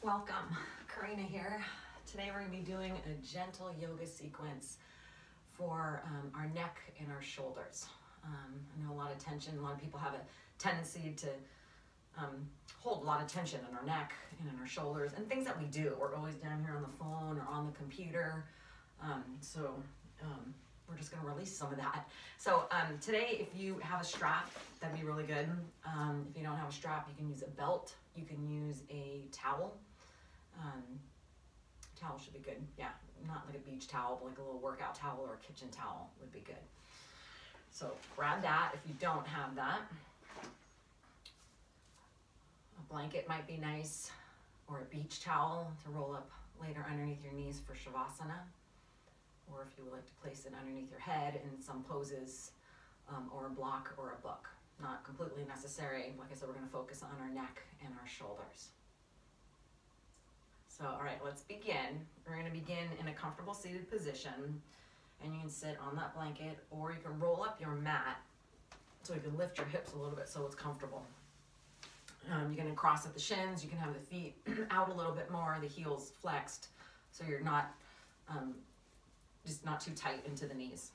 Welcome, Karina here. Today we're going to be doing a gentle yoga sequence for our neck and our shoulders. I know a lot of tension, a lot of people have a tendency to hold a lot of tension in our neck and in our shoulders and things that we do. We're always down here on the phone or on the computer. We're just going to release some of that. So today, if you have a strap, that'd be really good. If you don't have a strap, you can use a belt. You can use a towel. Towel should be good. Yeah, not like a beach towel, but like a little workout towel or a kitchen towel would be good. So grab that if you don't have that. A blanket might be nice, or a beach towel to roll up later underneath your knees for Shavasana. Or if you would like to place it underneath your head in some poses, or a block or a book. Not completely necessary. Like I said, we're going to focus on our neck and our shoulders. So, all right, let's begin. We're going to begin in a comfortable seated position, and you can sit on that blanket, or you can roll up your mat so you can lift your hips a little bit so it's comfortable. You're going to cross at the shins. You can have the feet out a little bit more, the heels flexed, so you're not just not too tight into the knees.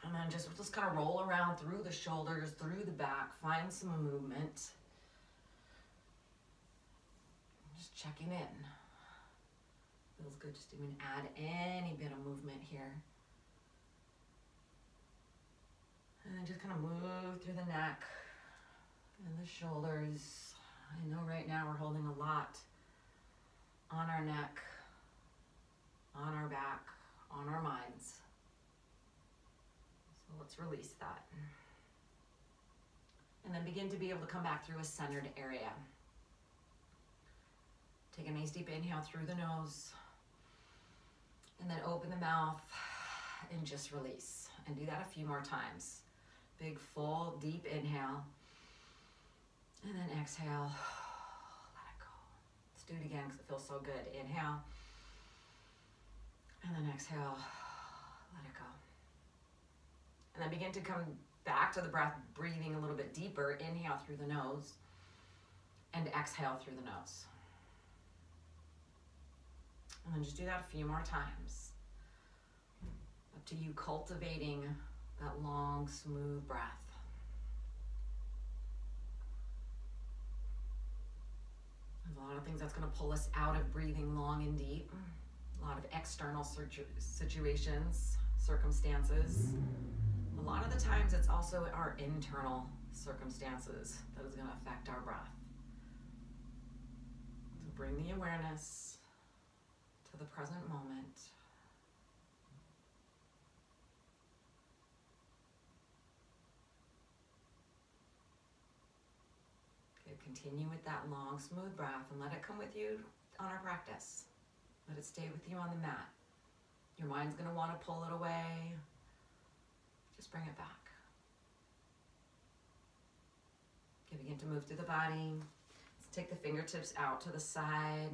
And then just kind of roll around through the shoulders, through the back, find some movement. Just checking in. Feels good just to even add any bit of movement here. And then just kind of move through the neck and the shoulders. I know right now we're holding a lot on our neck, on our back, on our minds. So let's release that. And then begin to be able to come back through a centered area. Take a nice deep inhale through the nose, and then open the mouth and just release. And do that a few more times. Big, full, deep inhale, and then exhale. Let it go. Let's do it again because it feels so good. Inhale, and then exhale. Let it go. And then begin to come back to the breath, breathing a little bit deeper. Inhale through the nose, and exhale through the nose. And then just do that a few more times. Up to you cultivating that long, smooth breath. There's a lot of things that's going to pull us out of breathing long and deep. A lot of external situations, circumstances. A lot of the times it's also our internal circumstances that is going to affect our breath. So bring the awareness to the present moment. Okay, continue with that long, smooth breath and let it come with you on our practice. Let it stay with you on the mat. Your mind's going to want to pull it away. Just bring it back. Okay, begin to move through the body. Let's take the fingertips out to the side.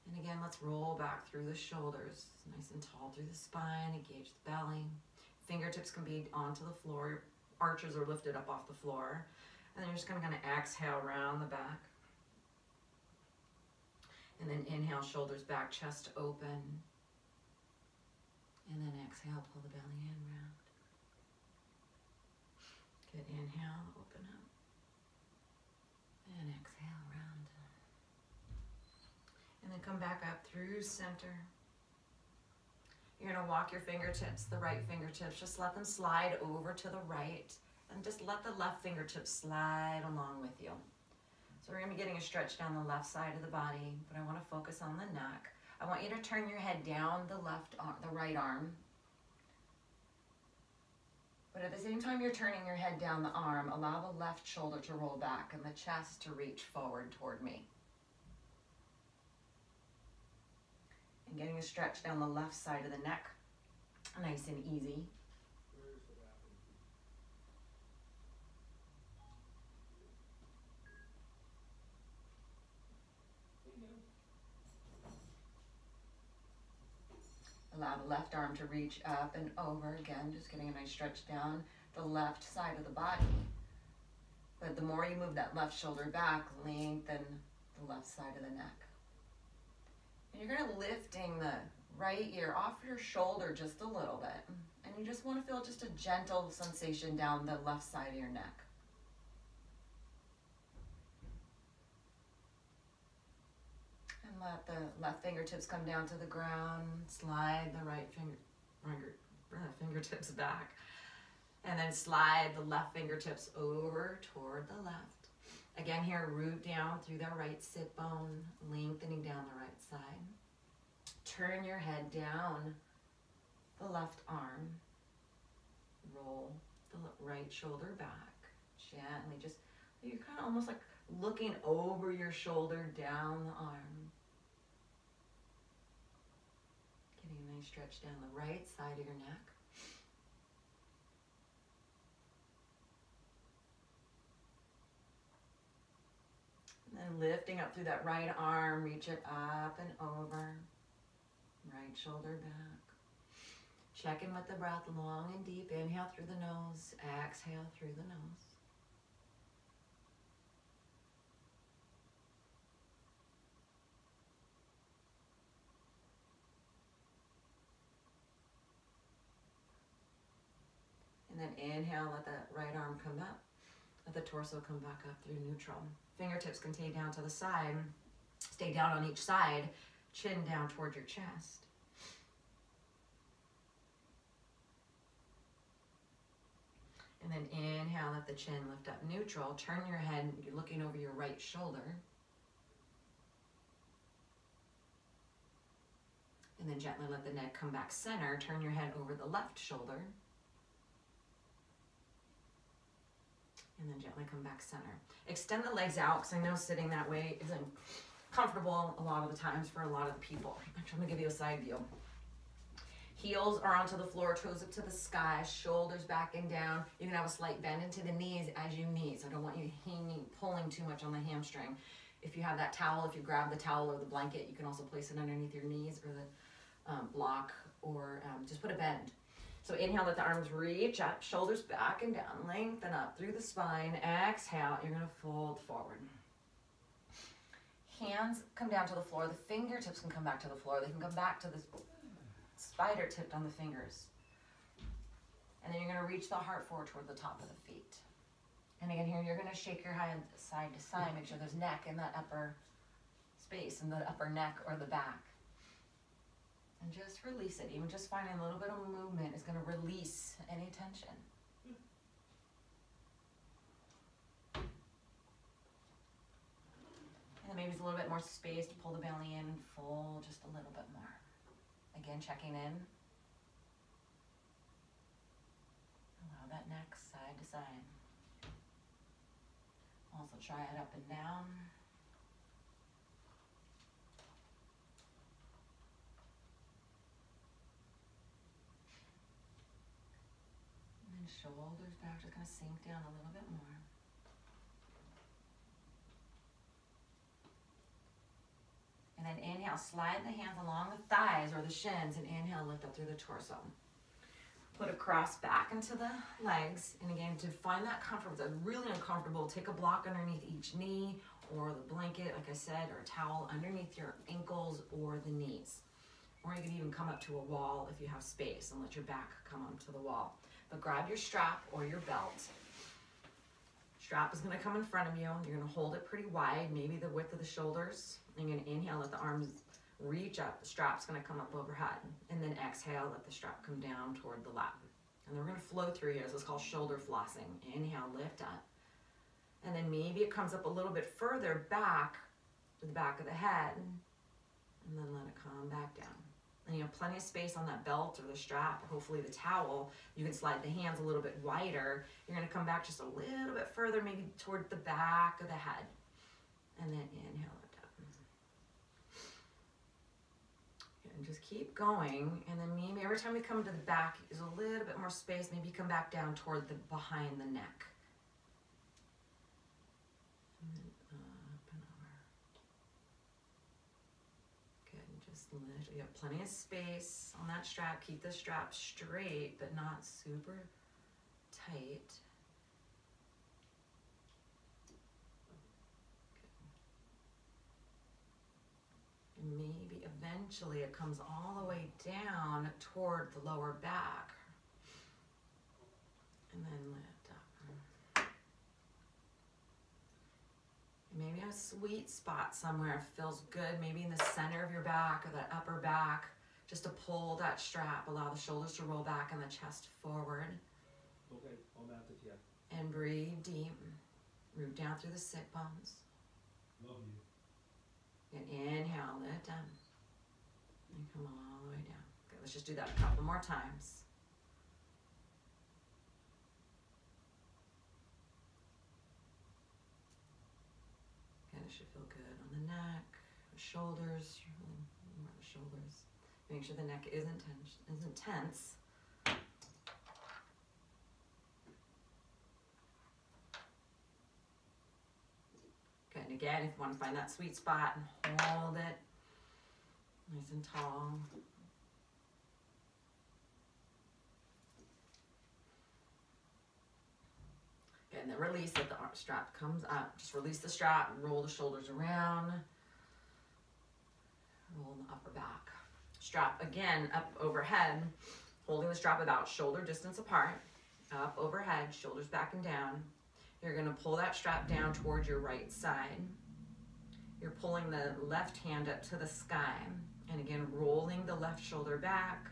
And again, let's roll back through the shoulders. Nice and tall through the spine. Engage the belly. Fingertips can be onto the floor. Your arches are lifted up off the floor. And then you're just going to exhale around the back. And then inhale, shoulders back, chest open. And then exhale, pull the belly in, round. Good, inhale, open up. And exhale, round. And then come back up through center. You're going to walk your fingertips, the right fingertips, just let them slide over to the right. And just let the left fingertips slide along with you. So we're going to be getting a stretch down the left side of the body, but I want to focus on the neck. I want you to turn your head down the right arm. But at the same time you're turning your head down the arm, allow the left shoulder to roll back and the chest to reach forward toward me. And getting a stretch down the left side of the neck, nice and easy. Allow the left arm to reach up and over. Again, just getting a nice stretch down the left side of the body. But the more you move that left shoulder back, lengthen the left side of the neck. And you're gonna lifting the right ear off your shoulder just a little bit. And you just wanna feel just a gentle sensation down the left side of your neck. And let the left fingertips come down to the ground. Slide the right fingertips back. And then slide the left fingertips over toward the left. Again here, root down through the right sit bone, lengthening down the right side. Turn your head down the left arm. Roll the right shoulder back. Gently, just, you're kind of almost like looking over your shoulder down the arm. Getting a nice stretch down the right side of your neck. And then lifting up through that right arm, reach it up and over. Right shoulder back. Check in with the breath, long and deep. Inhale through the nose, exhale through the nose. And then inhale, let that right arm come up. Let the torso come back up through neutral. Fingertips can stay down to the side. Stay down on each side. Chin down toward your chest. And then inhale, let the chin lift up neutral. Turn your head, you're looking over your right shoulder. And then gently let the neck come back center. Turn your head over the left shoulder. And then gently come back center. Extend the legs out, because I know sitting that way isn't comfortable a lot of the times for a lot of the people. I'm trying to give you a side view. Heels are onto the floor, toes up to the sky, shoulders back and down. You can have a slight bend into the knees as you need. So I don't want you hanging, pulling too much on the hamstring. If you have that towel, if you grab the towel or the blanket, you can also place it underneath your knees or the block, or just put a bend. So inhale, let the arms reach up, shoulders back and down, lengthen up through the spine. Exhale, you're gonna fold forward. Hands come down to the floor. The fingertips can come back to the floor. They can come back to this spider tipped on the fingers. And then you're gonna reach the heart forward toward the top of the feet. And again here, you're gonna shake your head side to side. Make sure there's neck in that upper space, in the upper neck or the back. And just release it. Even just finding a little bit of movement is going to release any tension. And then maybe it's a little bit more space to pull the belly in and fold just a little bit more. Again, checking in. Allow that neck side to side. Also try it up and down. Shoulders back, just gonna sink down a little bit more. And then inhale, slide the hands along the thighs or the shins, and inhale, lift up through the torso. Put a cross back into the legs, and again, to find that comfort, if that's really uncomfortable, take a block underneath each knee, or the blanket, like I said, or a towel underneath your ankles or the knees. Or you can even come up to a wall if you have space, and let your back come up to the wall. But grab your strap or your belt. Strap is gonna come in front of you. You're gonna hold it pretty wide, maybe the width of the shoulders. And you're gonna inhale, let the arms reach up. The strap's gonna come up overhead. And then exhale, let the strap come down toward the lap. And then we're gonna flow through here. This is called shoulder flossing. Inhale, lift up. And then maybe it comes up a little bit further back to the back of the head. And then let it come back down. And you have plenty of space on that belt or the strap, or hopefully the towel. You can slide the hands a little bit wider. You're gonna come back just a little bit further, maybe toward the back of the head. And then inhale it up. And just keep going. And then maybe every time we come to the back, there's a little bit more space. Maybe come back down toward the behind the neck. And then up and over. Lift. You have plenty of space on that strap. Keep the strap straight, but not super tight. And maybe eventually it comes all the way down toward the lower back. And then lift up. Maybe a sweet spot somewhere feels good, maybe in the center of your back or the upper back, just to pull that strap, allow the shoulders to roll back and the chest forward. Okay, and breathe deep. Root down through the sit bones. Love you. And inhale, lift up. And come all the way down. Okay, let's just do that a couple more times. Okay, it should feel good on the neck, the shoulders, more the shoulders. Make sure the neck isn't tense. Okay, and again, if you want to find that sweet spot and hold it nice and tall. Okay, and then release it. The strap comes up. Just release the strap and roll the shoulders around. Roll in the upper back. Strap again up overhead, holding the strap about shoulder distance apart. Up overhead, shoulders back and down. You're going to pull that strap down towards your right side. You're pulling the left hand up to the sky. And again, rolling the left shoulder back.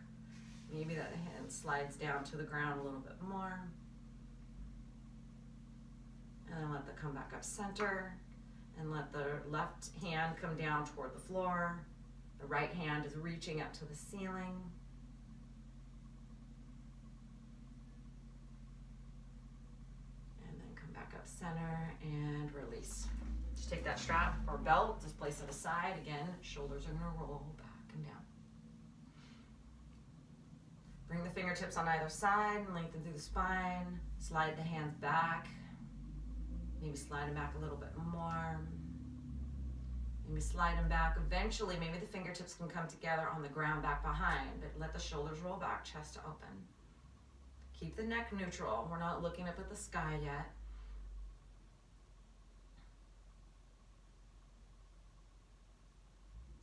Maybe that hand slides down to the ground a little bit more. And then let that come back up center. And let the left hand come down toward the floor. The right hand is reaching up to the ceiling. And then come back up center and release. Just take that strap or belt, just place it aside. Again, shoulders are gonna roll back and down. Bring the fingertips on either side and lengthen through the spine. Slide the hands back. Maybe slide them back a little bit more. Maybe slide them back. Eventually, maybe the fingertips can come together on the ground back behind, but let the shoulders roll back, chest open. Keep the neck neutral. We're not looking up at the sky yet.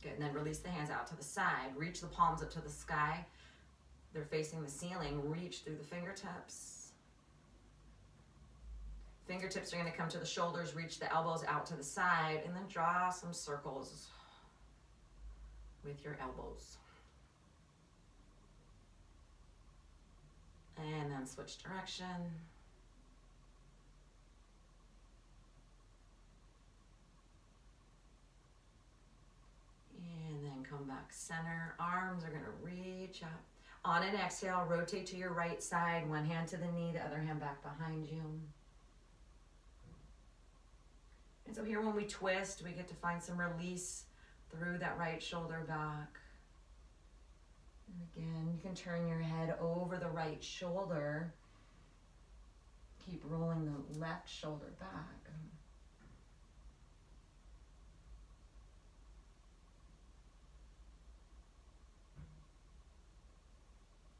Good, and then release the hands out to the side. Reach the palms up to the sky. They're facing the ceiling. Reach through the fingertips. Fingertips are going to come to the shoulders, reach the elbows out to the side, and then draw some circles with your elbows. And then switch direction. And then come back center. Arms are going to reach up. On an exhale, rotate to your right side, one hand to the knee, the other hand back behind you. And so here when we twist, we get to find some release through that right shoulder back. And again, you can turn your head over the right shoulder. Keep rolling the left shoulder back.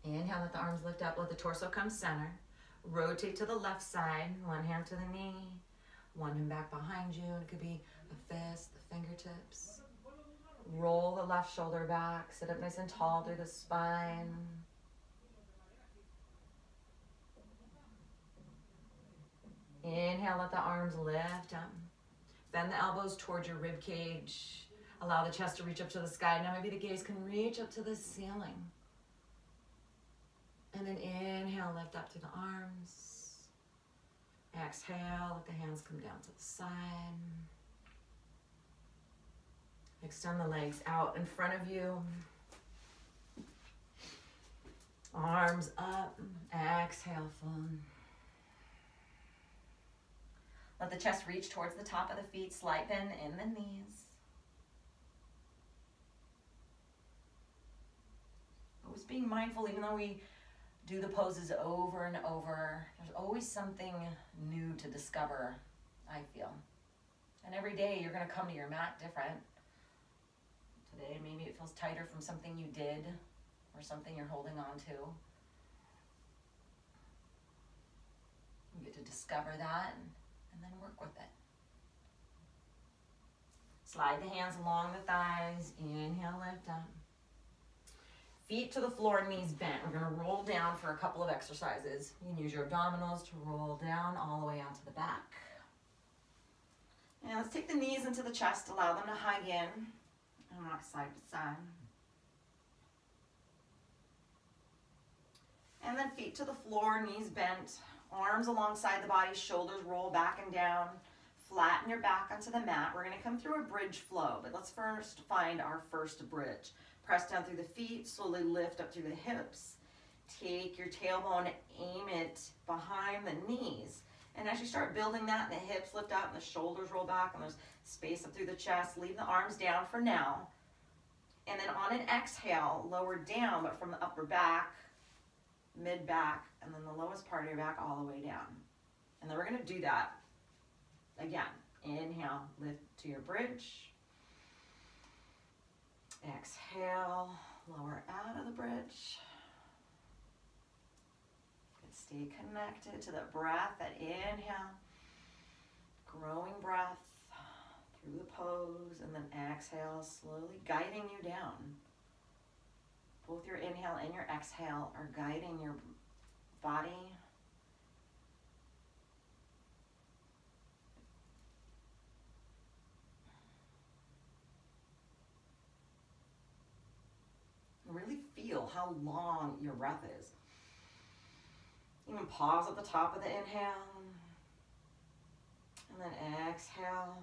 Inhale, let the arms lift up, let the torso come center. Rotate to the left side, one hand to the knee. One hand back behind you, and it could be a fist, the fingertips. Roll the left shoulder back, sit up nice and tall through the spine. Inhale, let the arms lift up. Bend the elbows towards your rib cage. Allow the chest to reach up to the sky. Now maybe the gaze can reach up to the ceiling. And then inhale, lift up to the arms. Exhale, let the hands come down to the side. Extend the legs out in front of you. Arms up. Exhale, full. Let the chest reach towards the top of the feet. Slight bend in the knees. Always being mindful, even though we do the poses over and over, there's always something new to discover, I feel. And every day you're going to come to your mat different. Today maybe it feels tighter from something you did or something you're holding on to. You get to discover that and then work with it. Slide the hands along the thighs. Inhale, lift up. Feet to the floor, knees bent. We're gonna roll down for a couple of exercises. You can use your abdominals to roll down all the way onto the back. And let's take the knees into the chest, allow them to hug in and rock side to side. And then feet to the floor, knees bent, arms alongside the body, shoulders roll back and down. Flatten your back onto the mat. We're gonna come through a bridge flow, but let's first find our first bridge. Press down through the feet, slowly lift up through the hips. Take your tailbone, aim it behind the knees. And as you start building that, the hips lift up and the shoulders roll back and there's space up through the chest. Leave the arms down for now. And then on an exhale, lower down, but from the upper back, mid back, and then the lowest part of your back all the way down. And then we're gonna do that again. Inhale, lift to your bridge. Exhale, lower out of the bridge. And stay connected to the breath, that inhale, growing breath through the pose, and then exhale, slowly guiding you down. Both your inhale and your exhale are guiding your body. Really feel how long your breath is. Even pause at the top of the inhale. And then exhale.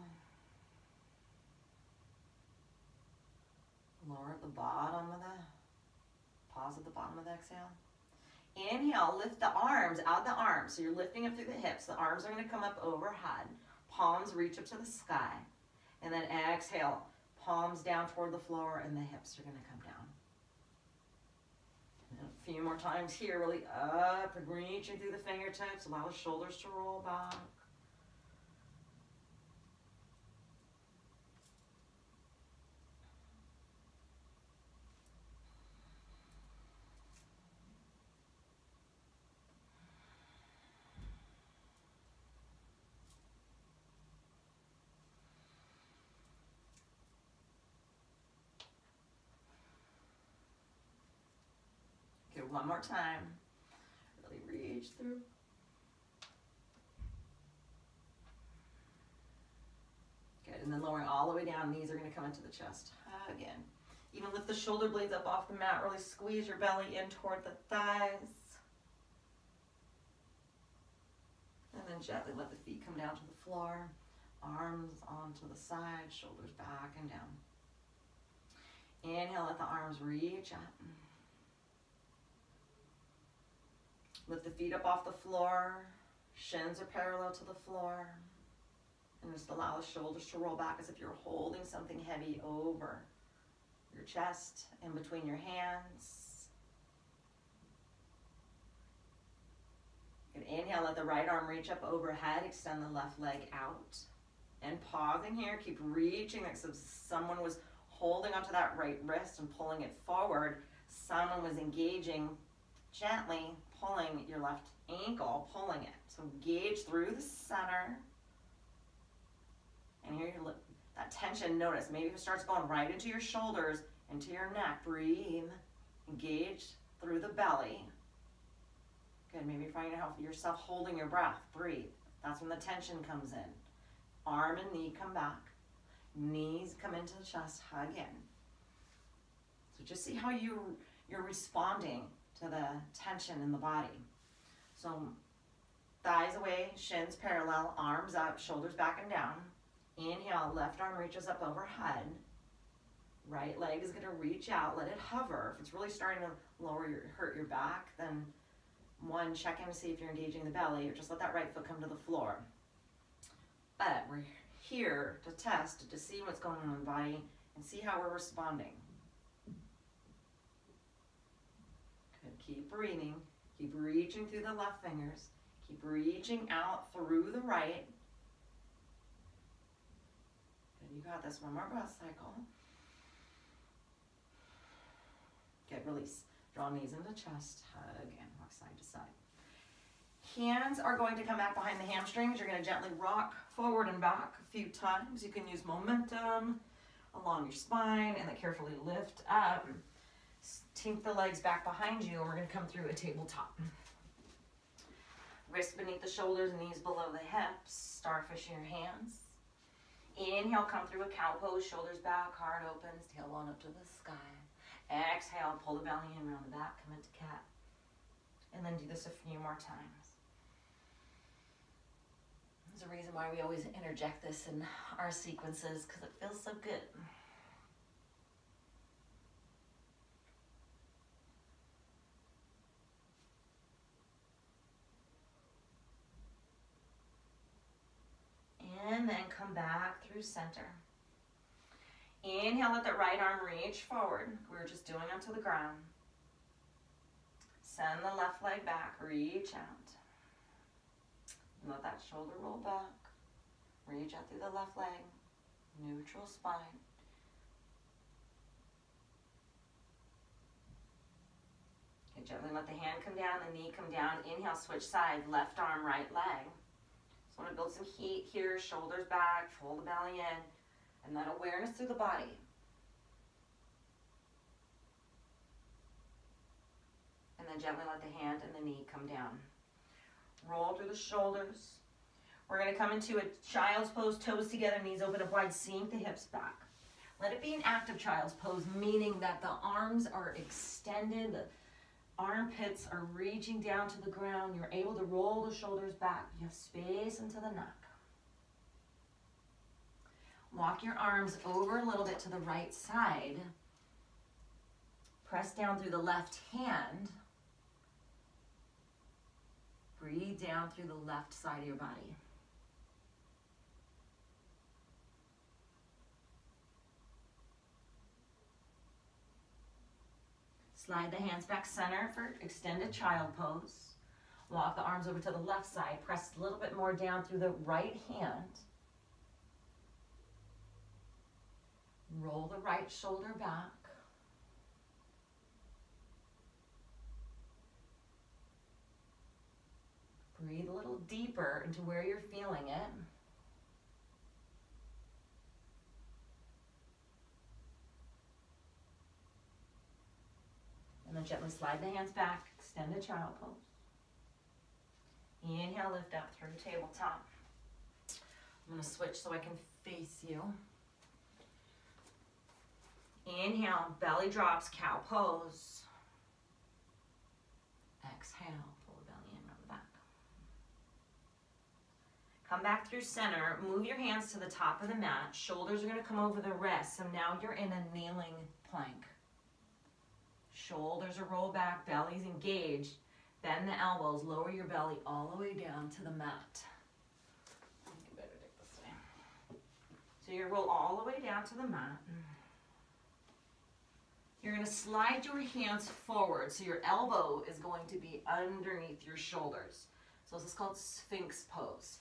Lower at the bottom of the, pause at the bottom of the exhale. Inhale, lift the arms, out the arms. So you're lifting up through the hips. The arms are gonna come up overhead. Palms reach up to the sky. And then exhale, palms down toward the floor and the hips are gonna come down. A few more times here, really up and reaching through the fingertips. Allow the shoulders to roll back. One more time. Really reach through. Good, and then lowering all the way down, knees are gonna come into the chest. Again. Even lift the shoulder blades up off the mat, really squeeze your belly in toward the thighs. And then gently let the feet come down to the floor. Arms onto the side, shoulders back and down. Inhale, let the arms reach up. Lift the feet up off the floor, shins are parallel to the floor, and just allow the shoulders to roll back as if you're holding something heavy over your chest, in between your hands. Good. Inhale, let the right arm reach up overhead, extend the left leg out. And pausing here, keep reaching, like if someone was holding onto that right wrist and pulling it forward, someone was engaging gently, pulling your left ankle, pulling it. So engage through the center. And here you look, that tension, notice, maybe if it starts going right into your shoulders, into your neck, breathe. Engage through the belly. Good, maybe you're finding yourself holding your breath, breathe. That's when the tension comes in. Arm and knee come back. Knees come into the chest, hug in. So just see how you're responding to the tension in the body. So thighs away, shins parallel, arms up, shoulders back and down. Inhale, left arm reaches up overhead. Right leg is gonna reach out, let it hover. If it's really starting to hurt your back, then one, check in to see if you're engaging the belly, or just let that right foot come to the floor. But we're here to test, to see what's going on in the body and see how we're responding. Good, keep breathing, keep reaching through the left fingers, keep reaching out through the right. Good, you got this, one more breath cycle. Good, release. Draw knees into chest, hug, and rock side to side. Hands are going to come back behind the hamstrings. You're going to gently rock forward and back a few times. You can use momentum along your spine and then carefully lift up. Tink the legs back behind you, and we're gonna come through a tabletop. Wrists beneath the shoulders, knees below the hips, starfish in your hands. Inhale, come through a cow pose, shoulders back, heart opens, tailbone up to the sky. Exhale, pull the belly in, round the back, come into cat. And then do this a few more times. There's a reason why we always interject this in our sequences, because it feels so good. And then come back through center. Inhale, let that right arm reach forward. We were just doing onto the ground. Send the left leg back, reach out. And let that shoulder roll back. Reach out through the left leg, neutral spine. Okay, gently let the hand come down, the knee come down. Inhale, switch sides, left arm, right leg. So I want to build some heat here, shoulders back, pull the belly in, and that awareness through the body. And then gently let the hand and the knee come down. Roll through the shoulders. We're going to come into a child's pose, toes together, knees open up wide, sink the hips back. Let it be an active child's pose, meaning that the arms are extended, the armpits are reaching down to the ground. You're able to roll the shoulders back. You have space into the neck. Walk your arms over a little bit to the right side. Press down through the left hand. Breathe down through the left side of your body. Slide the hands back center for extended child pose. Walk the arms over to the left side. Press a little bit more down through the right hand. Roll the right shoulder back. Breathe a little deeper into where you're feeling it. And then gently slide the hands back, extend a child pose. Inhale, lift up through tabletop. I'm going to switch so I can face you. Inhale, belly drops, cow pose. Exhale, pull the belly in, round the back. Come back through center, move your hands to the top of the mat. Shoulders are going to come over the wrists, so now you're in a kneeling plank. Shoulders are rolled back, belly's engaged. Bend the elbows, lower your belly all the way down to the mat. I think I better take this way. So you roll all the way down to the mat. You're going to slide your hands forward, so your elbow is going to be underneath your shoulders. So this is called Sphinx Pose.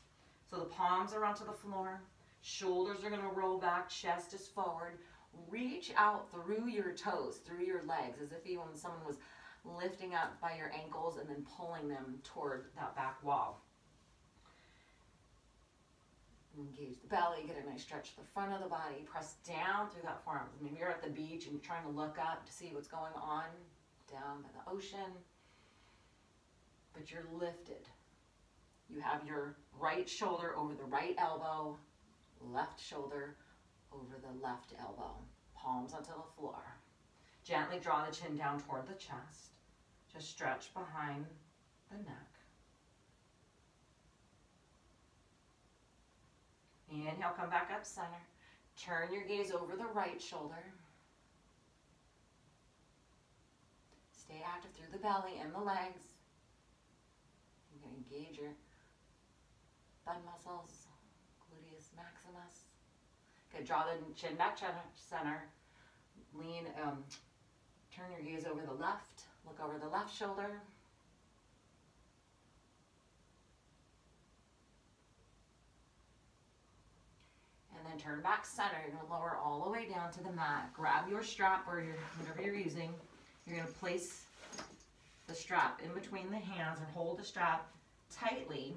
So the palms are onto the floor, shoulders are going to roll back, chest is forward. Reach out through your toes, through your legs, as if even someone was lifting up by your ankles and then pulling them toward that back wall. Engage the belly, get a nice stretch to the front of the body, press down through that forearm. Maybe you're at the beach and you're trying to look up to see what's going on down by the ocean, but you're lifted. You have your right shoulder over the right elbow, left shoulder over the left elbow, palms onto the floor. Gently draw the chin down toward the chest. Just stretch behind the neck. Inhale, come back up center. Turn your gaze over the right shoulder. Stay active through the belly and the legs. You can engage your bun muscles, gluteus maximus. Good, draw the chin back center. Lean, turn your gaze over the left. Look over the left shoulder. And then turn back center. You're going to lower all the way down to the mat. Grab your strap or whatever you're using. You're going to place the strap in between the hands or hold the strap tightly.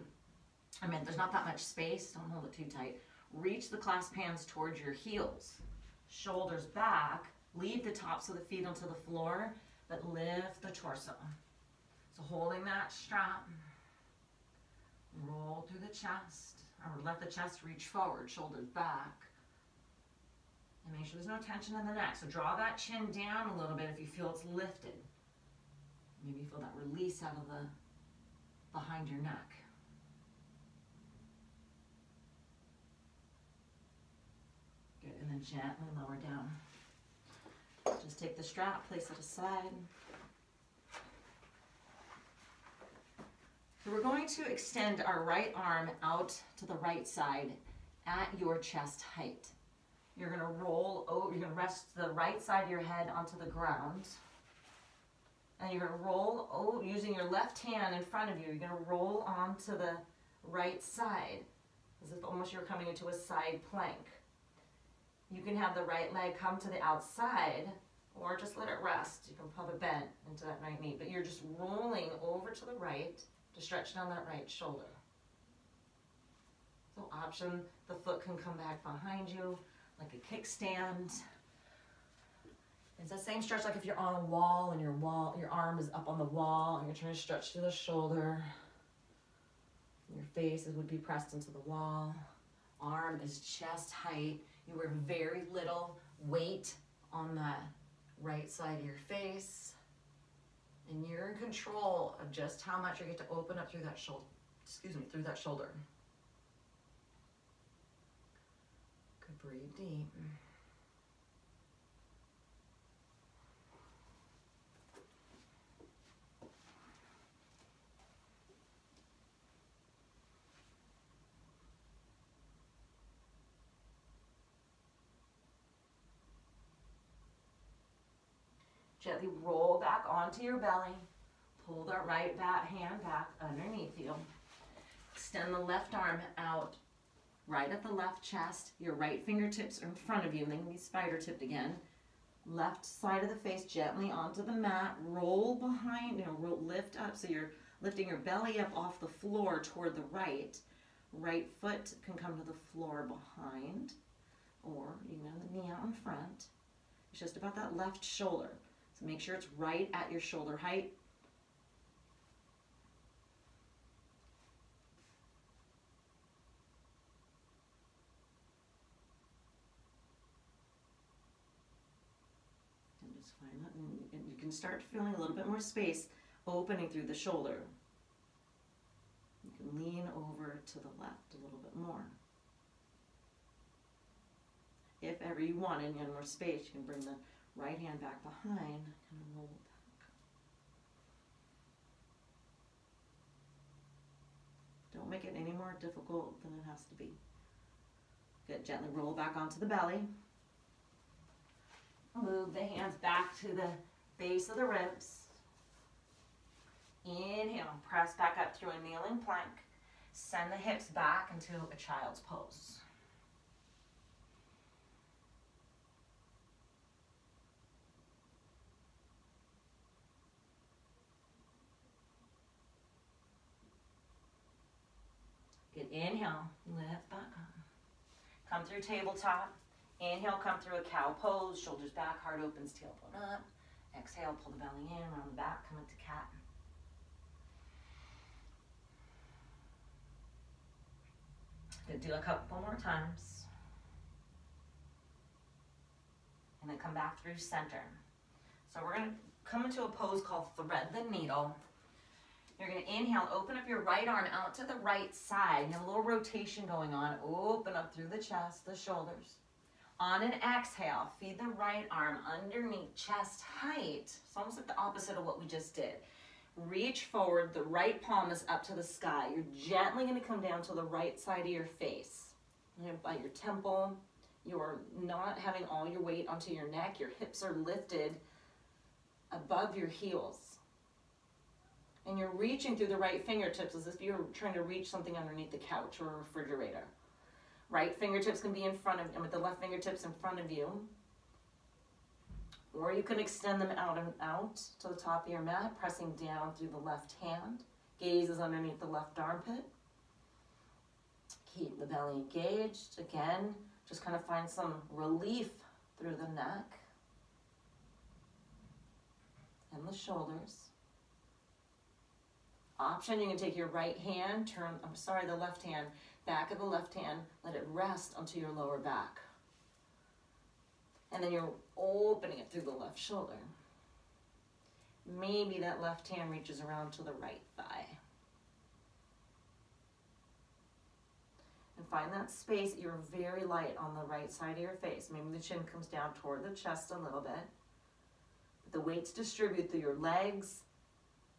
I mean, there's not that much space. Don't hold it too tight. Reach the clasp hands towards your heels. Shoulders back. Leave the tops of the feet onto the floor, but lift the torso. So holding that strap, roll through the chest, or let the chest reach forward, shoulders back. And make sure there's no tension in the neck. So draw that chin down a little bit if you feel it's lifted. Maybe you feel that release out of the behind your neck. Good, and then gently lower down. Just take the strap, place it aside. So we're going to extend our right arm out to the right side at your chest height. You're going to roll over, you're going to rest the right side of your head onto the ground. And you're going to roll over, using your left hand in front of you, you're going to roll onto the right side, as if almost you're coming into a side plank. You can have the right leg come to the outside, or just let it rest. You can pop it bent into that right knee, but you're just rolling over to the right to stretch down that right shoulder. So option, the foot can come back behind you like a kickstand. It's the same stretch like if you're on a wall and your arm is up on the wall and you're trying to stretch to the shoulder. Your face would be pressed into the wall. Arm is chest height. You wear very little weight on the right side of your face. And you're in control of just how much you get to open up through that shoulder. Through that shoulder. Good, breathe deep. Gently roll back onto your belly. Pull that right hand back underneath you. Extend the left arm out right at the left chest. Your right fingertips are in front of you, and they can be spider tipped again. Left side of the face gently onto the mat. Roll behind, lift up. So you're lifting your belly up off the floor toward the right. Right foot can come to the floor behind, or the knee out in front. It's just about that left shoulder. So make sure it's right at your shoulder height. And just find that, and you can start feeling a little bit more space opening through the shoulder. You can lean over to the left a little bit more. If ever you want and you have more space, you can bring the right hand back behind and roll back. Don't make it any more difficult than it has to be. Good, gently roll back onto the belly. Move the hands back to the base of the ribs. Inhale, press back up through a kneeling plank. Send the hips back into a child's pose. Good, inhale, lift back up. Come through tabletop. Inhale, come through a cow pose, shoulders back, heart opens, tailbone up. Exhale, pull the belly in, round the back, come into cat. Good, do a couple more times. And then come back through center. So we're going to come into a pose called thread the needle. You're going to inhale, open up your right arm out to the right side. You have a little rotation going on. Open up through the chest, the shoulders. On an exhale, feed the right arm underneath chest height. It's almost like the opposite of what we just did. Reach forward, the right palm is up to the sky. You're gently going to come down to the right side of your face. By your temple, you're not having all your weight onto your neck. Your hips are lifted above your heels. And you're reaching through the right fingertips as if you're trying to reach something underneath the couch or a refrigerator. Right fingertips can be in front of you, with the left fingertips in front of you. Or you can extend them out and out to the top of your mat, pressing down through the left hand. Gaze is underneath the left armpit. Keep the belly engaged. Again, just kind of find some relief through the neck. and the shoulders. Option, you can take your right hand, the left hand, back of the left hand, let it rest onto your lower back. And then you're opening it through the left shoulder. Maybe that left hand reaches around to the right thigh. And find that space. You're very light on the right side of your face. Maybe the chin comes down toward the chest a little bit. But the weights distribute through your legs,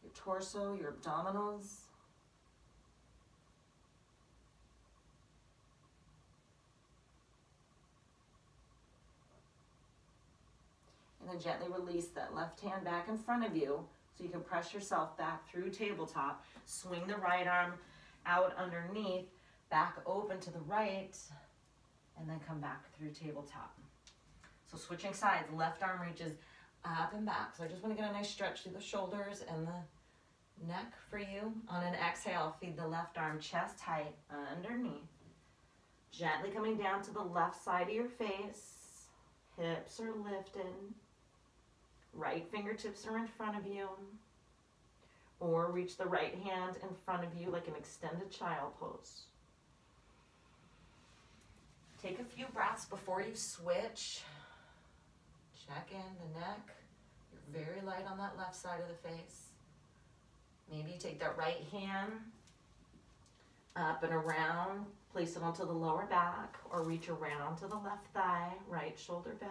your torso, your abdominals. And then gently release that left hand back in front of you so you can press yourself back through tabletop. Swing the right arm out underneath, back open to the right, and then come back through tabletop. So switching sides, left arm reaches up and back. So I just want to get a nice stretch through the shoulders and the neck for you. On an exhale, feed the left arm chest height underneath. Gently coming down to the left side of your face. Hips are lifted. Right fingertips are in front of you. Or reach the right hand in front of you like an extended child pose. Take a few breaths before you switch. Check in the neck. You're very light on that left side of the face. Maybe you take that right hand up and around, place it onto the lower back, or reach around to the left thigh, right shoulder back.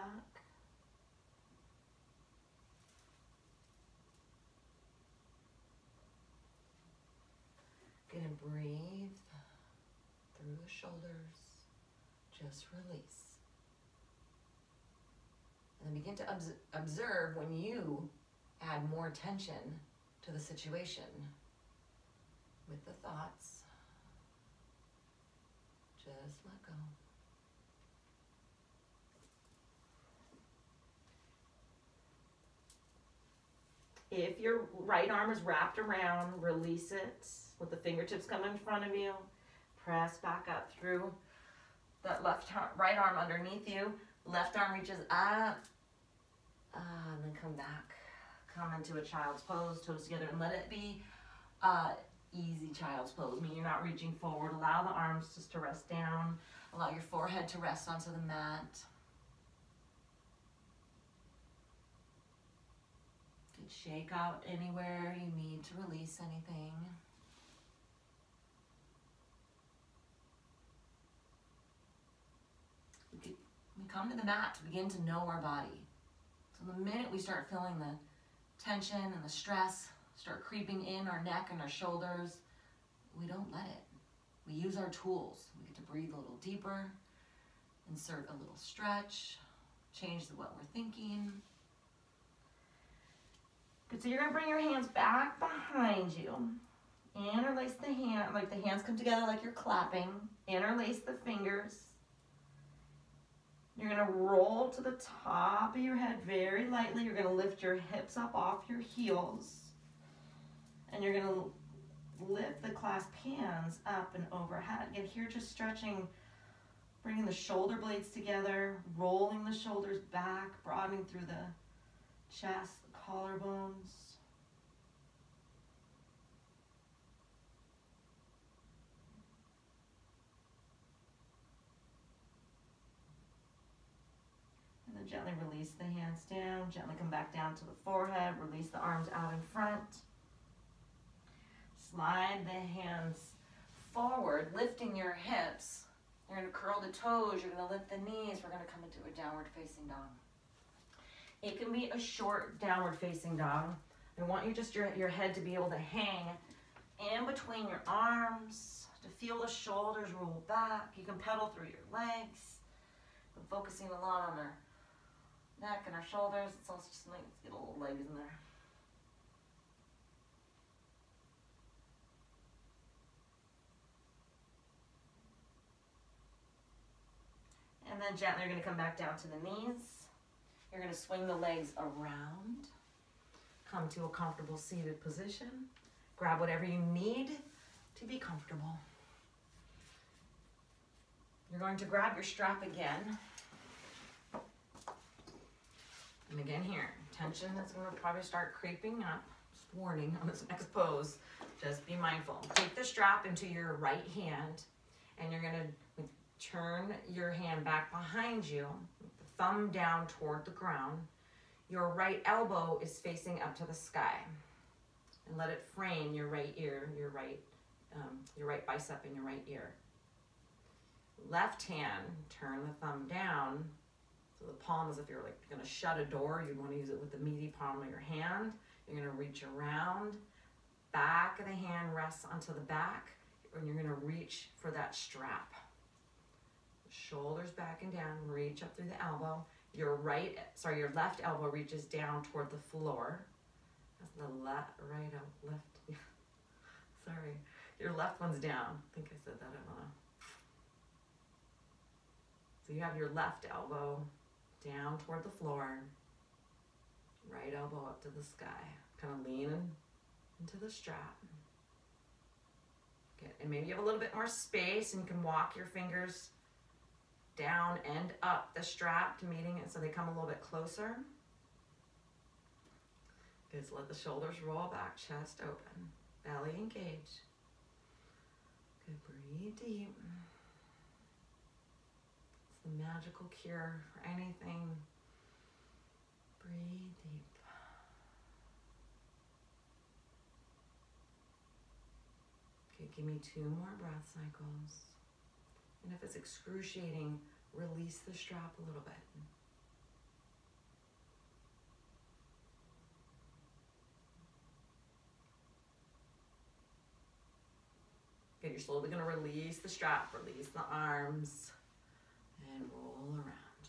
Good, and breathe through the shoulders. Just release. And then begin to observe when you add more tension to the situation with the thoughts. Just let go. If your right arm is wrapped around, release it with the fingertips coming in front of you. Press back up through that right arm underneath you. Left arm reaches up, and then come back. Come into a child's pose, toes together, and let it be easy child's pose. I mean, you're not reaching forward. Allow the arms just to rest down. Allow your forehead to rest onto the mat. Good. Shake out anywhere you need to release anything. We come to the mat to begin to know our body. So the minute we start feeling the tension and the stress start creeping in our neck and our shoulders, we don't let it. We use our tools. We get to breathe a little deeper, insert a little stretch, change what we're thinking. Good, so you're gonna bring your hands back behind you. Interlace the hand, like the hands come together like you're clapping. Interlace the fingers. You're gonna roll to the top of your head very lightly. You're gonna lift your hips up off your heels. And you're gonna lift the clasped hands up and overhead. Again, here just stretching, bringing the shoulder blades together, rolling the shoulders back, broadening through the chest, the collarbones. And then gently release the hands down, gently come back down to the forehead, release the arms out in front. Slide the hands forward, lifting your hips. You're going to curl the toes, you're going to lift the knees. We're going to come into a downward facing dog. It can be a short downward facing dog. I want you just your head to be able to hang in between your arms, to feel the shoulders roll back. You can pedal through your legs. I'm focusing a lot on our neck and our shoulders. It's also just nice to get a little legs in there. And then gently you're going to come back down to the knees. You're going to swing the legs around. Come to a comfortable seated position. Grab whatever you need to be comfortable. You're going to grab your strap again. And again here, tension is going to probably start creeping up. Just warning on this next pose. Just be mindful. Take the strap into your right hand, and you're going to turn your hand back behind you, with the thumb down toward the ground. Your right elbow is facing up to the sky. And let it frame your right ear, your right bicep and your right ear. Left hand, turn the thumb down. So the palm is, if you're like going to shut a door, you'd want to use it with the meaty palm of your hand. You're going to reach around. Back of the hand rests onto the back, and you're going to reach for that strap. Shoulders back and down, reach up through the elbow. Your left elbow reaches down toward the floor. That's the left. Sorry, your left one's down. I think I said that, I don't know. So you have your left elbow down toward the floor, right elbow up to the sky. Kind of leaning into the strap. Good. And maybe you have a little bit more space, and you can walk your fingers down and up the strap to meeting it so they come a little bit closer. Good. So let the shoulders roll back, chest open, belly engaged. Good. Breathe deep. It's the magical cure for anything. Breathe deep. Okay, give me 2 more breath cycles. And if it's excruciating, release the strap a little bit. Good, you're slowly going to release the strap, release the arms, and roll around.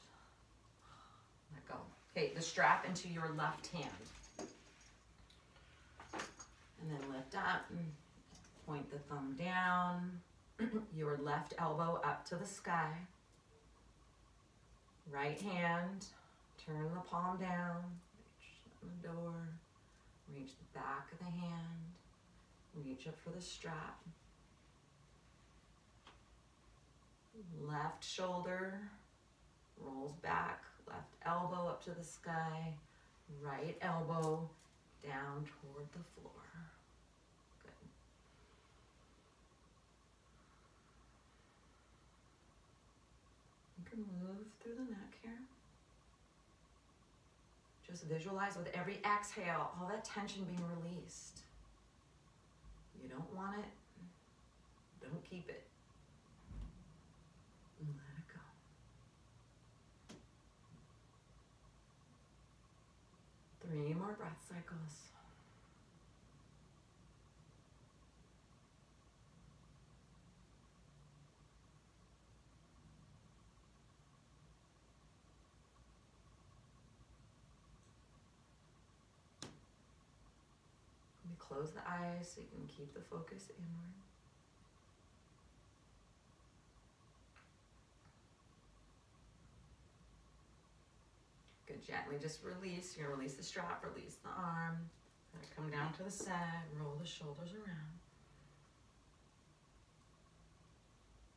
Let go. Okay, the strap into your left hand. And then lift up, and point the thumb down. Your left elbow up to the sky. Right hand, turn the palm down, reach the door, reach the back of the hand, reach up for the strap. Left shoulder rolls back, left elbow up to the sky, right elbow down toward the floor. Move through the neck here. Just visualize with every exhale all that tension being released. You don't want it, don't keep it. And let it go. 3 more breath cycles. Close the eyes so you can keep the focus inward. Good, gently just release. You're gonna release the strap, release the arm. Come down to the side, roll the shoulders around.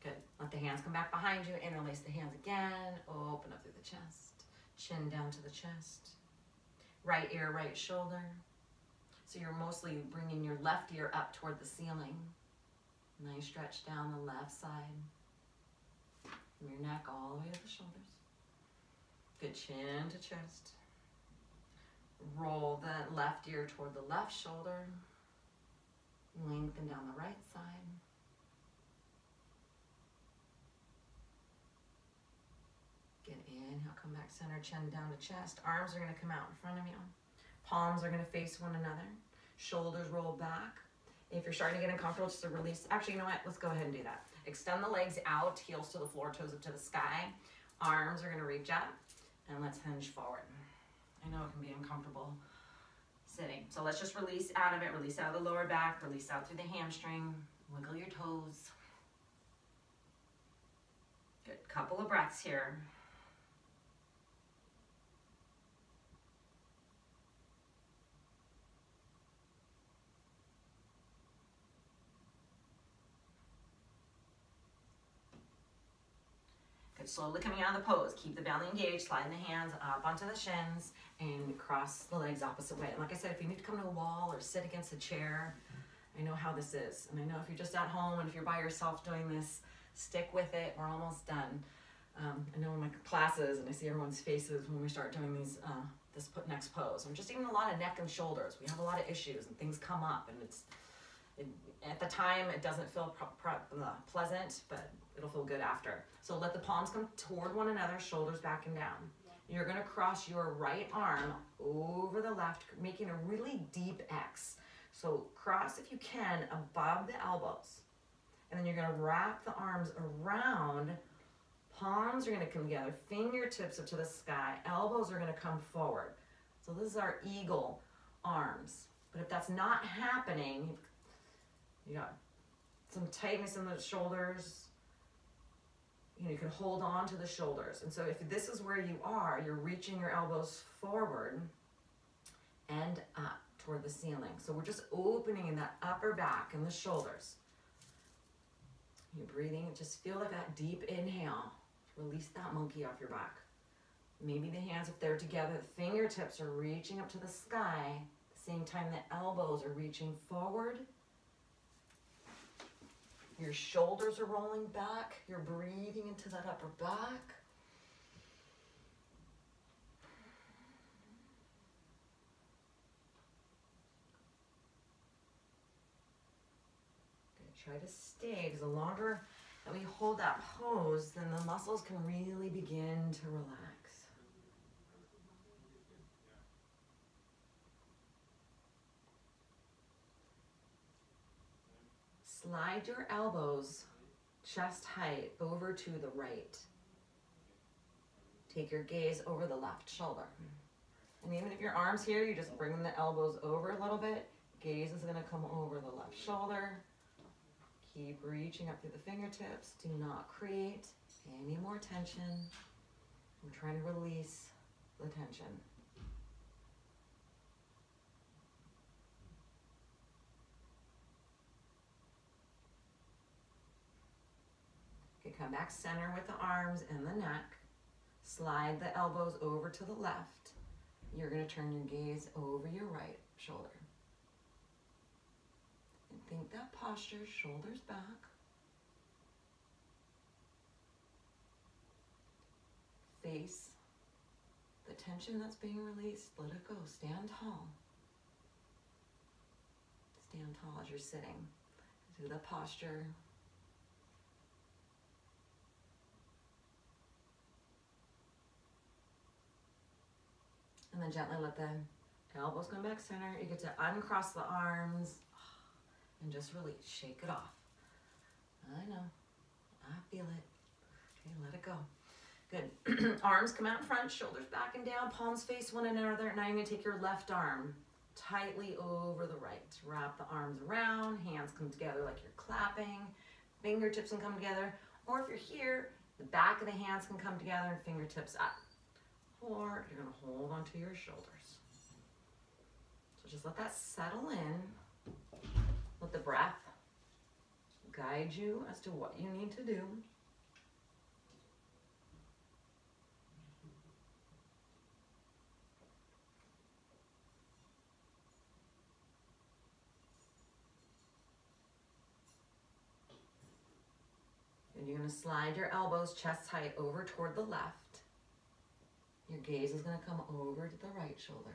Good, let the hands come back behind you, interlace the hands again, open up through the chest, chin down to the chest. Right ear, right shoulder. So you're mostly bringing your left ear up toward the ceiling. Nice stretch down the left side. From your neck all the way to the shoulders. Good, chin to chest. Roll the left ear toward the left shoulder. Lengthen down the right side. Good, inhale, come back center, chin down to chest. Arms are going to come out in front of you. Palms are going to face one another. Shoulders roll back. If you're starting to get uncomfortable, just to release. Actually, you know what? Let's go ahead and do that. Extend the legs out, heels to the floor, toes up to the sky. Arms are going to reach up, and let's hinge forward. I know it can be uncomfortable sitting. So let's just release out of it. Release out of the lower back. Release out through the hamstring. Wiggle your toes. Good. Couple of breaths here. Good, slowly coming out of the pose. Keep the belly engaged, sliding the hands up onto the shins, and cross the legs opposite way. And like I said, if you need to come to a wall or sit against a chair, I know how this is. And I know if you're just at home and if you're by yourself doing this, stick with it. We're almost done. I know in my classes, and I see everyone's faces when we start doing these, this next pose. And just even a lot of neck and shoulders. We have a lot of issues and things come up, and at the time it doesn't feel pleasant, but it'll feel good after. So let the palms come toward one another, shoulders back and down. You're gonna cross your right arm over the left, making a really deep X. So cross if you can above the elbows. And then you're gonna wrap the arms around. Palms are gonna come together, fingertips up to the sky, elbows are gonna come forward. So this is our eagle arms. But if that's not happening, you got some tightness in the shoulders, you can hold on to the shoulders. And so if this is where you are, you're reaching your elbows forward and up toward the ceiling. So we're just opening in that upper back and the shoulders. You're breathing, just feel like that deep inhale. Release that monkey off your back. Maybe the hands, if they're together, the fingertips are reaching up to the sky. At the same time, the elbows are reaching forward. Your shoulders are rolling back. You're breathing into that upper back. Good. Try to stay, because the longer that we hold that pose, then the muscles can really begin to relax. Slide your elbows chest height over to the right. Take your gaze over the left shoulder. And even if your arm's here, you just bring the elbows over a little bit. Gaze is going to come over the left shoulder. Keep reaching up through the fingertips. Do not create any more tension. I'm trying to release the tension. Okay, come back center with the arms and the neck. Slide the elbows over to the left. You're going to turn your gaze over your right shoulder. And think that posture, shoulders back. Face the tension that's being released. Let it go. Stand tall. Stand tall as you're sitting. Do the posture. And then gently let the elbows come back center. You get to uncross the arms and just release. Shake it off. I know. I feel it. Okay, let it go. Good. Arms come out in front, shoulders back and down, palms face one another. Now you're going to take your left arm tightly over the right. Wrap the arms around, hands come together like you're clapping, fingertips can come together. Or if you're here, the back of the hands can come together and fingertips up. Or you're going to hold onto your shoulders. So just let that settle in. Let the breath guide you as to what you need to do. And you're going to slide your elbows chest height over toward the left. Your gaze is going to come over to the right shoulder.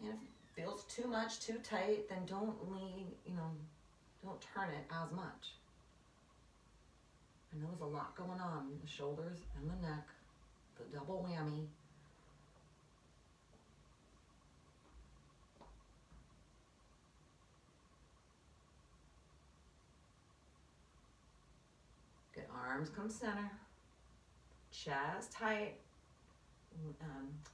And if it feels too much, too tight, then don't don't turn it as much. I know there's a lot going on, the shoulders and the neck, the double whammy. Good, arms come center. Chest height.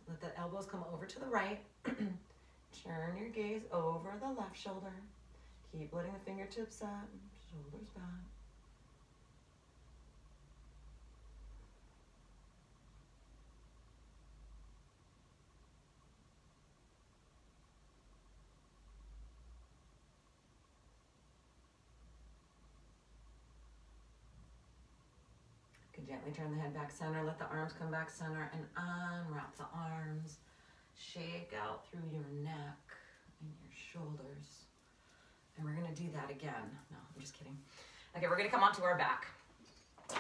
Let the elbows come over to the right. Turn your gaze over the left shoulder. Keep letting the fingertips up, shoulders back. Gently turn the head back center, let the arms come back center, and unwrap the arms. Shake out through your neck and your shoulders. And we're gonna do that again. No, I'm just kidding. Okay, we're gonna come onto our back.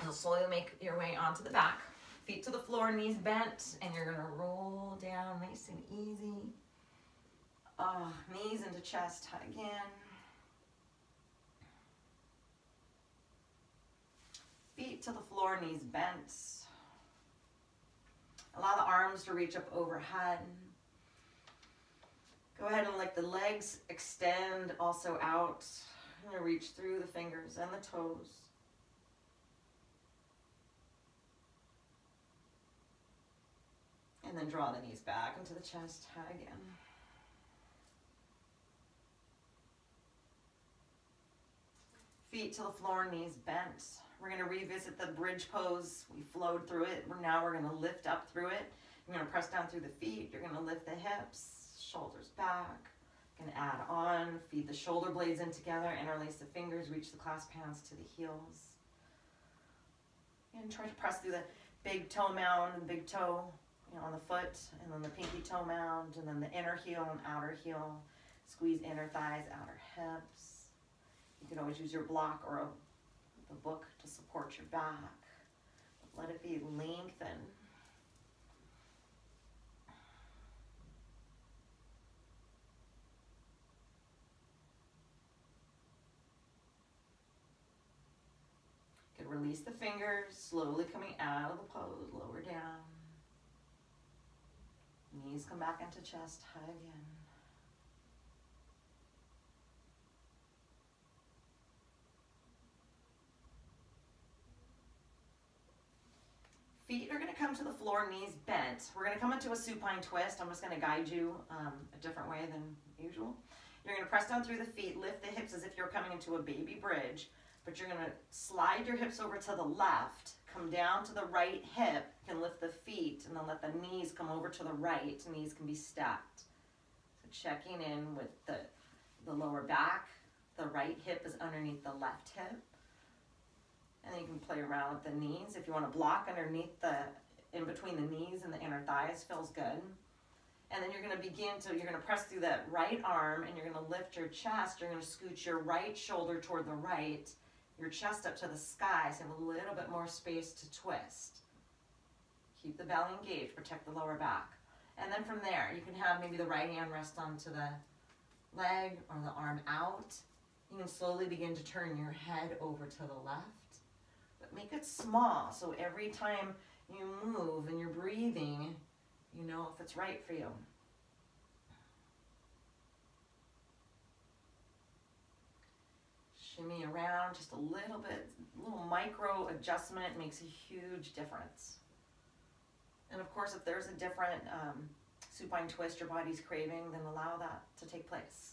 So slowly make your way onto the back. Feet to the floor, knees bent, and you're gonna roll down nice and easy. Knees into chest, hug again. Feet to the floor, knees bent. Allow the arms to reach up overhead. Go ahead and let the legs extend also out. I'm going to reach through the fingers and the toes. And then draw the knees back into the chest, hug again. Feet to the floor, knees bent. We're going to revisit the bridge pose. We flowed through it. Now we're going to lift up through it. You're going to press down through the feet. You're going to lift the hips, shoulders back. Going to add on, feed the shoulder blades in together, interlace the fingers, reach the clasp hands to the heels. And try to press through the big toe mound and big toe, on the foot, and then the pinky toe mound, and then the inner heel and outer heel. Squeeze inner thighs, outer hips. You can always use your block or the book to support your back. Let it be lengthened. You can release the fingers, slowly coming out of the pose, lower down. Knees come back into chest, hug again. Feet are going to come to the floor, knees bent. We're going to come into a supine twist. I'm just going to guide you a different way than usual. You're going to press down through the feet, lift the hips as if you're coming into a baby bridge, but you're going to slide your hips over to the left, come down to the right hip, you can lift the feet, and then let the knees come over to the right. Knees can be stacked. So checking in with the lower back. The right hip is underneath the left hip. And then you can play around with the knees. If you want to block underneath in between the knees and the inner thighs, feels good. And then you're going to you're going to press through that right arm, and you're going to lift your chest. You're going to scoot your right shoulder toward the right, your chest up to the sky, so you have a little bit more space to twist. Keep the belly engaged, protect the lower back. And then from there, you can have maybe the right hand rest onto the leg or the arm out. You can slowly begin to turn your head over to the left. Make it small, so every time you move and you're breathing, you know if it's right for you. Shimmy around just a little bit, a little micro adjustment makes a huge difference. And of course, if there's a different supine twist your body's craving, then allow that to take place.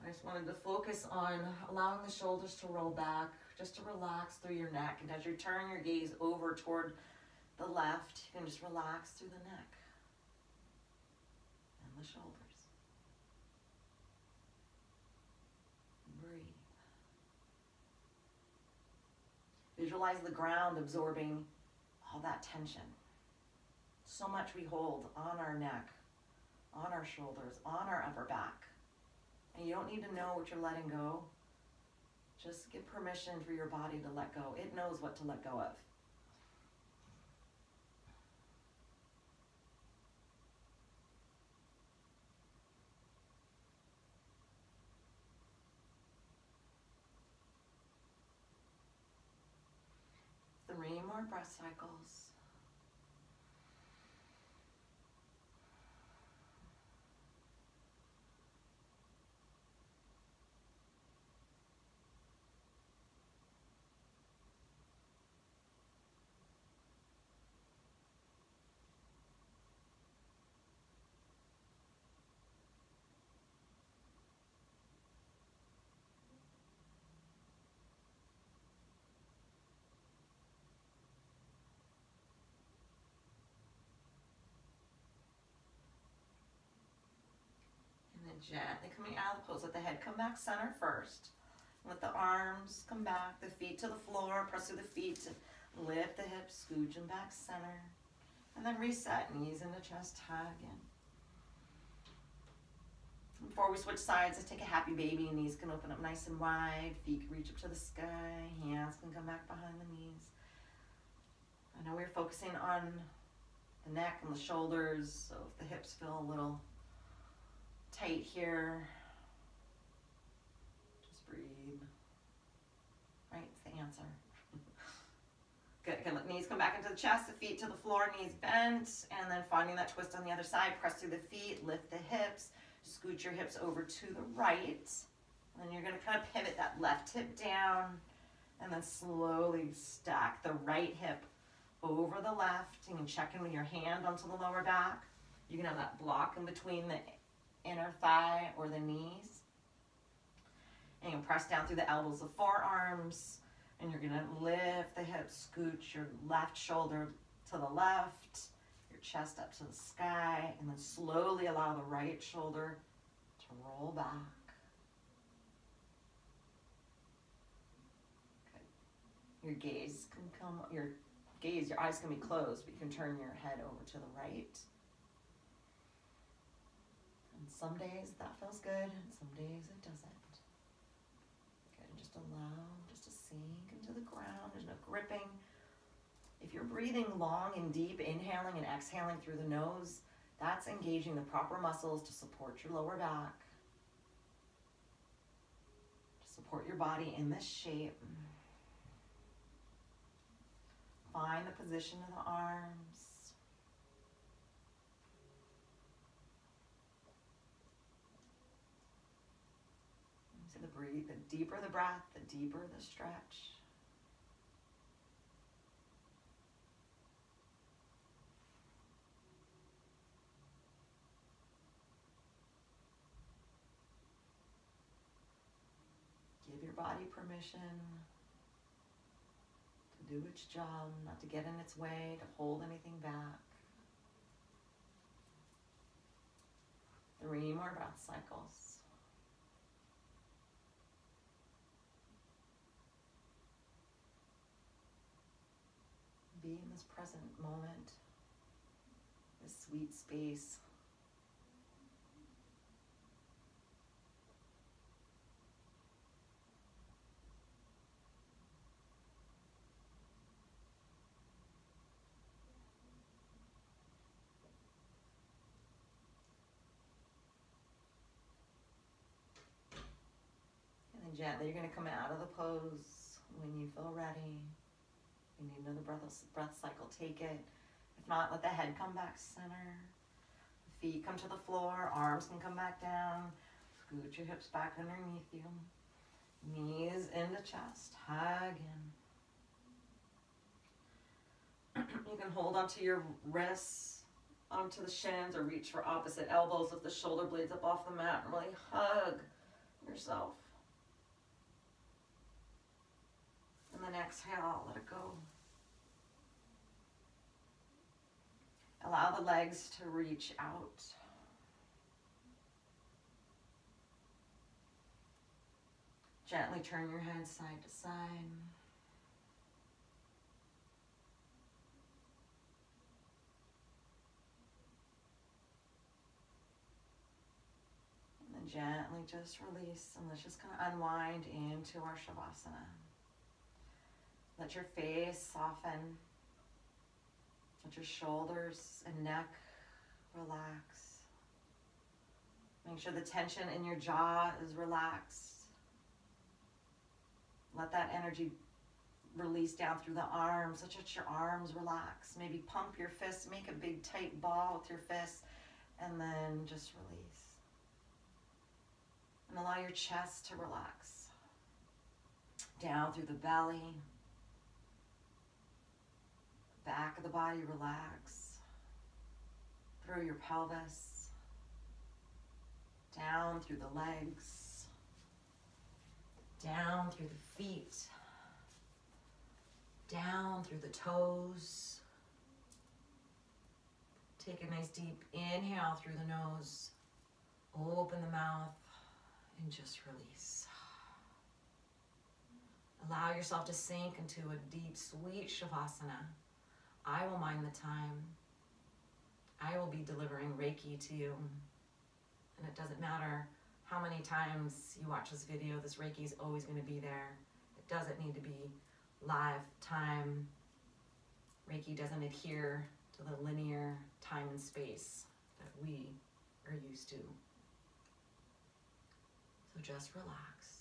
I just wanted to focus on allowing the shoulders to roll back, just to relax through your neck. And as you turn your gaze over toward the left, you can just relax through the neck and the shoulders. Breathe. Visualize the ground absorbing all that tension. So much we hold on our neck, on our shoulders, on our upper back. And you don't need to know what you're letting go. Just give permission for your body to let go. It knows what to let go of. Three more breath cycles. Gently coming out of the pose. Let the head come back center first. Let the arms come back, the feet to the floor, press through the feet, lift the hips, scooch them back center. And then reset, knees into chest, hug in. Before we switch sides, let's take a happy baby. Knees can open up nice and wide, feet can reach up to the sky, hands can come back behind the knees. I know we're focusing on the neck and the shoulders, so if the hips feel a little tight here, just breathe. Right, it's the answer. Good, again, let knees come back into the chest, the feet to the floor, knees bent, and then finding that twist on the other side, press through the feet, lift the hips, scoot your hips over to the right, and then you're gonna kind of pivot that left hip down, and then slowly stack the right hip over the left. You can check in with your hand onto the lower back. You can have that block in between the inner thigh or the knees. And you can press down through the elbows of forearms, and you're gonna lift the hips, scoot your left shoulder to the left, your chest up to the sky, and then slowly allow the right shoulder to roll back. Good. Your gaze can come, your eyes can be closed, but you can turn your head over to the right. And some days that feels good, and some days it doesn't. Good, and just allow just to sink into the ground. There's no gripping. If you're breathing long and deep, inhaling and exhaling through the nose, that's engaging the proper muscles to support your lower back, to support your body in this shape. Find the position of the arms. So the deeper the breath, the deeper the stretch. Give your body permission to do its job, not to get in its way, to hold anything back. 3 more breath cycles. Be in this present moment, this sweet space. Gently, you're going to come out of the pose when you feel ready. If you need another breath cycle, take it. If not, let the head come back center. Feet come to the floor, arms can come back down. Scoot your hips back underneath you. Knees into chest, hug in. You can hold onto your wrists, onto the shins, or reach for opposite elbows. Lift the shoulder blades up off the mat and really hug yourself. And then exhale, let it go. Allow the legs to reach out. Gently turn your head side to side. And then gently just release, and let's just kind of unwind into our Shavasana. Let your face soften. Let your shoulders and neck relax. Make sure the tension in your jaw is relaxed. Let that energy release down through the arms. Let your arms relax. Maybe pump your fists. Make a big tight ball with your fists. And then just release. And allow your chest to relax. Down through the belly. Back of the body, relax. Through your pelvis. Down through the legs. Down through the feet. Down through the toes. Take a nice deep inhale through the nose. Open the mouth and just release. Allow yourself to sink into a deep, sweet Shavasana. I will mind the time. I will be delivering Reiki to you. And it doesn't matter how many times you watch this video, this Reiki is always going to be there. It doesn't need to be live time. Reiki doesn't adhere to the linear time and space that we are used to. So just relax.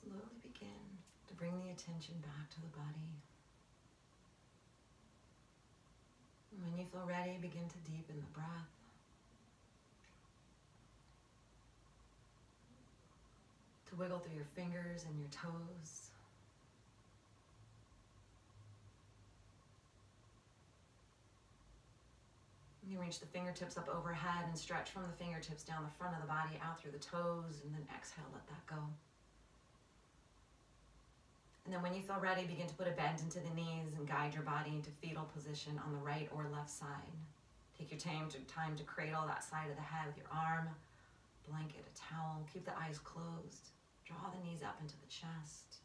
Slowly begin to bring the attention back to the body. And when you feel ready, begin to deepen the breath. To wiggle through your fingers and your toes. You reach the fingertips up overhead and stretch from the fingertips down the front of the body, out through the toes, and then exhale, let that go. And then when you feel ready, begin to put a bend into the knees and guide your body into fetal position on the right or left side. Take your time to cradle that side of the head with your arm, blanket, a towel. Keep the eyes closed. Draw the knees up into the chest.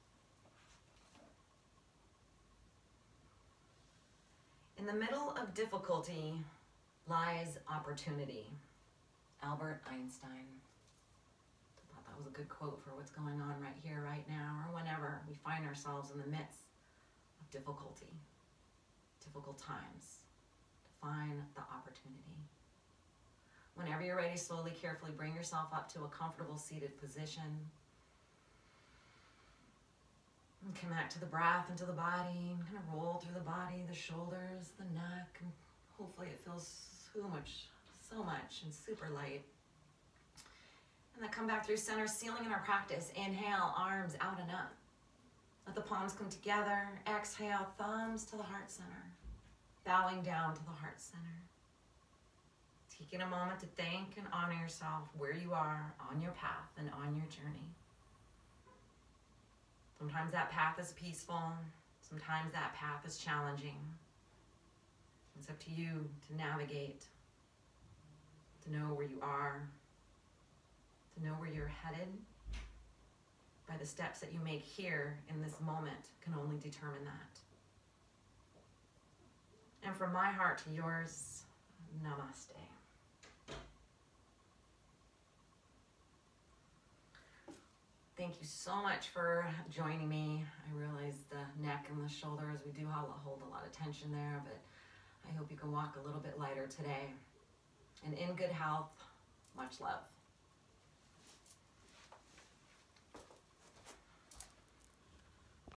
In the middle of difficulty lies opportunity. Albert Einstein. I thought that was a good quote for what's going on right here, right now, or whenever we find ourselves in the midst of difficulty, difficult times. Find the opportunity. Whenever you're ready, slowly, carefully bring yourself up to a comfortable seated position. And connect to the breath and to the body. And kind of roll through the body, the shoulders, the neck. And hopefully it feels so much and super light. And then come back through center, sealing in our practice. Inhale, arms out and up. Let the palms come together. Exhale, thumbs to the heart center. Bowing down to the heart center. Taking a moment to thank and honor yourself where you are on your path and on your journey. Sometimes that path is peaceful. Sometimes that path is challenging. It's up to you to navigate, to know where you are, to know where you're headed. By the steps that you make here in this moment can only determine that. And from my heart to yours, namaste. Thank you so much for joining me. I realize the neck and the shoulders, we do hold a lot of tension there, but I hope you can walk a little bit lighter today. And in good health, much love.